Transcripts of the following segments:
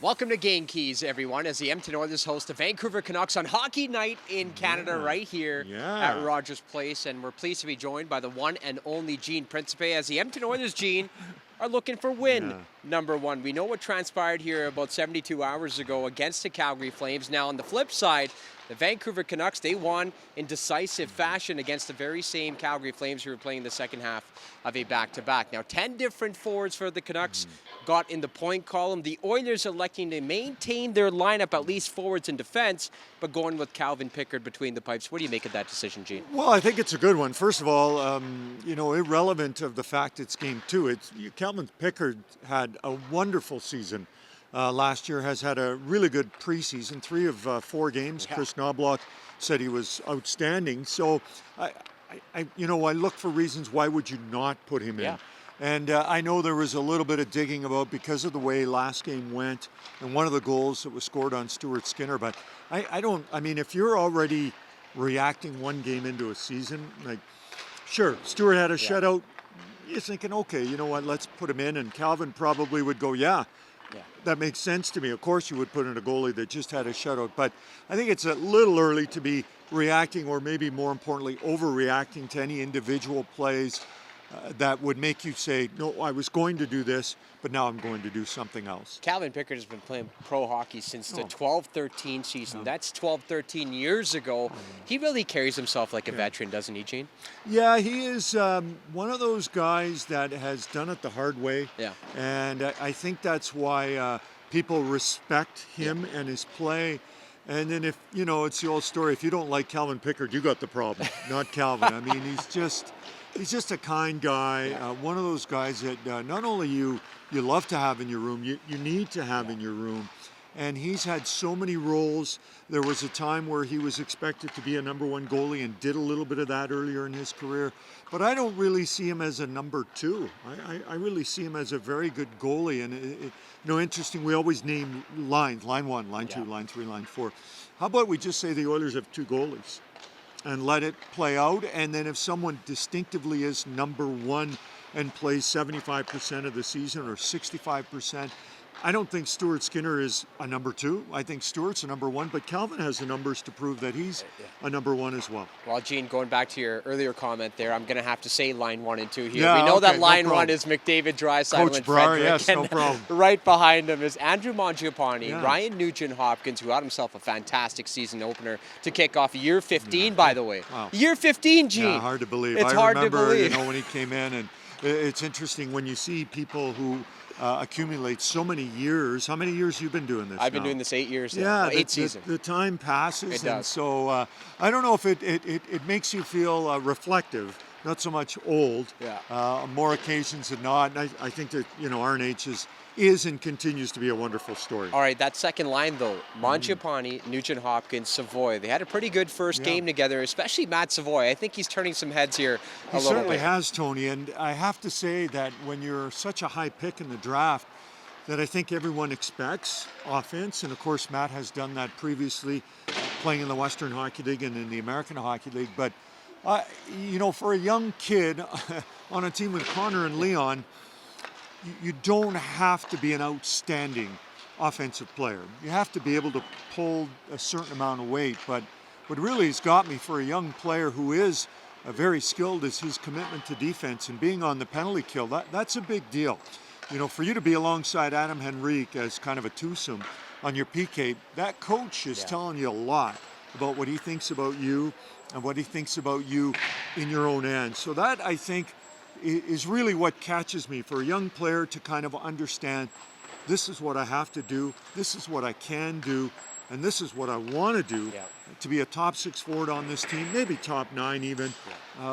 Welcome to Game Keys, everyone, as the Edmonton Oilers host the Vancouver Canucks on Hockey Night in Canada right here at Rogers Place. And we're pleased to be joined by the one and only Gene Principe, as the Edmonton Oilers, Gene, are looking for win number one. We know what transpired here about 72 hours ago against the Calgary Flames. Now, on the flip side, the Vancouver Canucks, they won in decisive fashion against the very same Calgary Flames who were playing the second half of a back-to-back. Now, 10 different forwards for the Canucks got in the point column. The Oilers electing to maintain their lineup, at least forwards and defense, but going with Calvin Pickard between the pipes. What do you make of that decision, Gene? Well, I think it's a good one. First of all, irrelevant of the fact it's game two, Calvin Pickard had a wonderful season. Last year, has had a really good preseason, 3 of 4 games. Yeah. Chris Knobloch said he was outstanding. So, I look for reasons why would you not put him in. And I know there was a little bit of digging about because of the way last game went and one of the goals that was scored on Stuart Skinner. But if you're already reacting one game into a season, like, sure, Stuart had a shutout. You're thinking, okay, you know what, let's put him in. And Calvin probably would go, that makes sense to me. Of course, you would put in a goalie that just had a shutout. But I think it's a little early to be reacting, or maybe more importantly, overreacting to any individual plays that would make you say, no, I was going to do this, but now I'm going to do something else. Calvin Pickard has been playing pro hockey since the 12-13 season. That's 12-13 years ago. He really carries himself like a veteran, doesn't he, Gene? Yeah, he is one of those guys that has done it the hard way. Yeah. And I think that's why people respect him and his play. And then if, it's the old story, if you don't like Calvin Pickard, you got the problem, not Calvin. I mean, he's just a kind guy, one of those guys that not only you love to have in your room, you need to have in your room. And he's had so many roles. There was a time where he was expected to be a number one goalie and did a little bit of that earlier in his career. But I don't really see him as a number two. I really see him as a very good goalie. And, interesting, we always name lines, line 1, line 2, line 3, line 4. How about we just say the Oilers have 2 goalies? And let it play out, and then if someone distinctively is number one and plays 75% of the season or 65%, I don't think Stuart Skinner is a number 2. I think Stuart's a number 1, but Calvin has the numbers to prove that he's a number 1 as well. Well, Gene, going back to your earlier comment there, I'm going to have to say line 1 and 2 here. We know that line 1 is McDavid, Draisaitl, and Brar, Frederick. no problem. Right behind him is Andrew Mangiapane, Ryan Nugent-Hopkins, who had himself a fantastic season opener to kick off year 15, by the way. Wow. Year 15, Gene. Yeah, hard to believe. It's hard to believe. When he came in, and it's interesting when you see people who accumulate so many years. How many years you been doing this? I've been doing this 8 years now. Yeah, 8 seasons. The time passes, it does. And so I don't know if it makes you feel reflective, not so much old. On more occasions than not. And I think that R&H is and continues to be a wonderful story. All right, that second line though, Mangiapane, Nugent-Hopkins, Savoy. They had a pretty good first game together, especially Matt Savoy. I think he's turning some heads here a little bit. He certainly has, Tony. And I have to say that when you're such a high pick in the draft, that I think everyone expects offense. And of course, Matt has done that previously, playing in the Western Hockey League and in the American Hockey League. But, for a young kid on a team with Connor and Leon, you don't have to be an outstanding offensive player. You have to be able to pull a certain amount of weight. But what really has got me for a young player who is very skilled is his commitment to defense and being on the penalty kill. That's a big deal. For you to be alongside Adam Henrique as kind of a twosome on your PK, that coach is telling you a lot about what he thinks about you and what he thinks about you in your own end. So that, I think, is really what catches me for a young player to kind of understand, this is what I have to do, this is what I can do, and this is what I want to do to be a top 6 forward on this team, maybe top 9 even,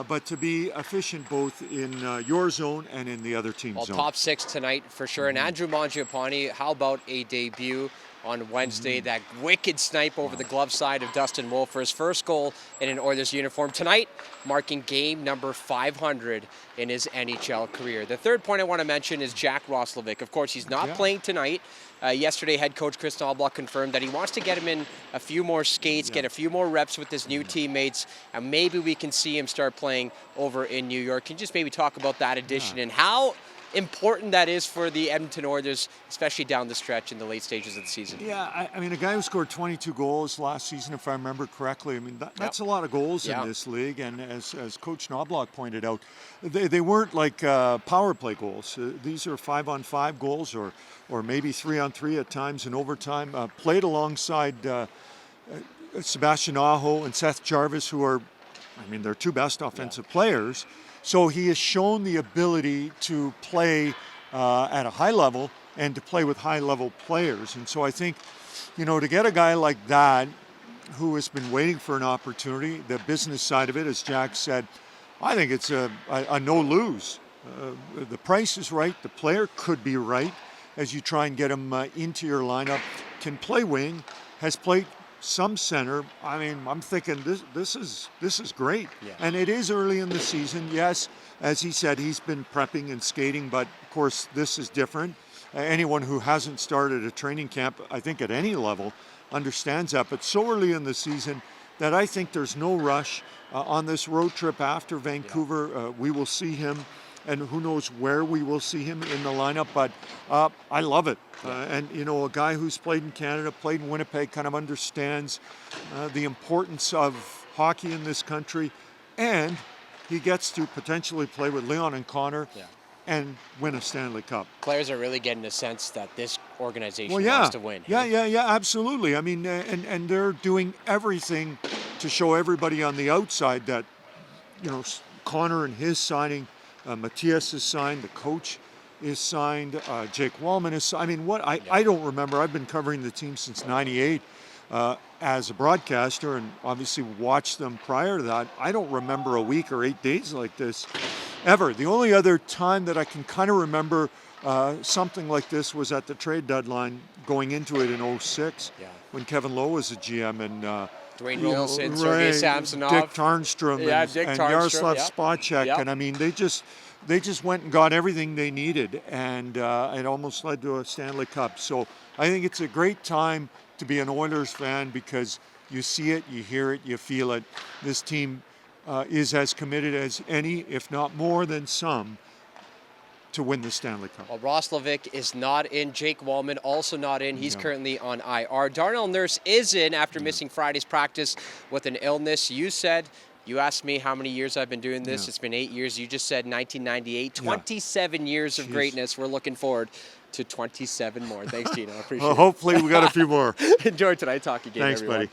but to be efficient both in your zone and in the other team's zone. Top 6 tonight for sure. And Andrew Mangiapane, how about a debut on Wednesday? That wicked snipe over the glove side of Dustin Wolf for his first goal in an Oilers uniform tonight, marking game number 500 in his NHL career. The third point I want to mention is Jack Roslovic. Of course, he's not playing tonight. Yesterday, head coach Chris Knobloch confirmed that he wants to get him in a few more skates, get a few more reps with his new teammates, and maybe we can see him start playing over in New York. Can you just maybe talk about that addition and how important that is for the Edmonton Oilers, especially down the stretch in the late stages of the season. Yeah, I mean, a guy who scored 22 goals last season, if I remember correctly, I mean, that's a lot of goals in this league. And as Coach Knobloch pointed out, they weren't like power play goals. These are 5-on-5 goals or maybe 3-on-3 at times in overtime. Played alongside Sebastian Aho and Seth Jarvis, who are, I mean, they're two best offensive players. So he has shown the ability to play at a high level and to play with high-level players. And so I think, to get a guy like that who has been waiting for an opportunity, the business side of it, as Jack said, I think it's a no-lose. The price is right. The player could be right as you try and get him into your lineup. Can play wing, has played some center. I mean, I'm thinking this is great. Yeah. And it is early in the season. Yes, as he said, he's been prepping and skating, but of course this is different. Anyone who hasn't started a training camp, I think at any level, understands that. But so early in the season that I think there's no rush. On this road trip after Vancouver, we will see him, and who knows where we will see him in the lineup, but I love it. And, a guy who's played in Canada, played in Winnipeg, kind of understands the importance of hockey in this country, and he gets to potentially play with Leon and Connor and win a Stanley Cup. Players are really getting a sense that this organization wants to win. Yeah, absolutely. I mean, and they're doing everything to show everybody on the outside that, Connor and his signing, Matthias is signed, the coach is signed, Jake Wallman is signed. I mean, I don't remember. I've been covering the team since '98 as a broadcaster, and obviously watched them prior to that. I don't remember a week or 8 days like this ever. The only other time that I can kind of remember something like this was at the trade deadline going into it in '06 when Kevin Lowe was a GM and Dwayne Rolson, Sergei Samsonov, Dick Tarnstrom, and Yaroslav Spacek, Yep. and I mean they just went and got everything they needed, and it almost led to a Stanley Cup. So I think it's a great time to be an Oilers fan because you see it, you hear it, you feel it. This team is as committed as any, if not more than some, to win the Stanley Cup. Well, Roslovic is not in. Jake Wallman also not in. He's currently on IR. Darnell Nurse is in after missing Friday's practice with an illness. You asked me how many years I've been doing this. It's been 8 years. You just said 1998. 27 years of greatness. We're looking forward to 27 more. Thanks, Gino. I appreciate it. Hopefully we got a few more. Enjoy tonight's hockey game, Thanks, everyone. buddy.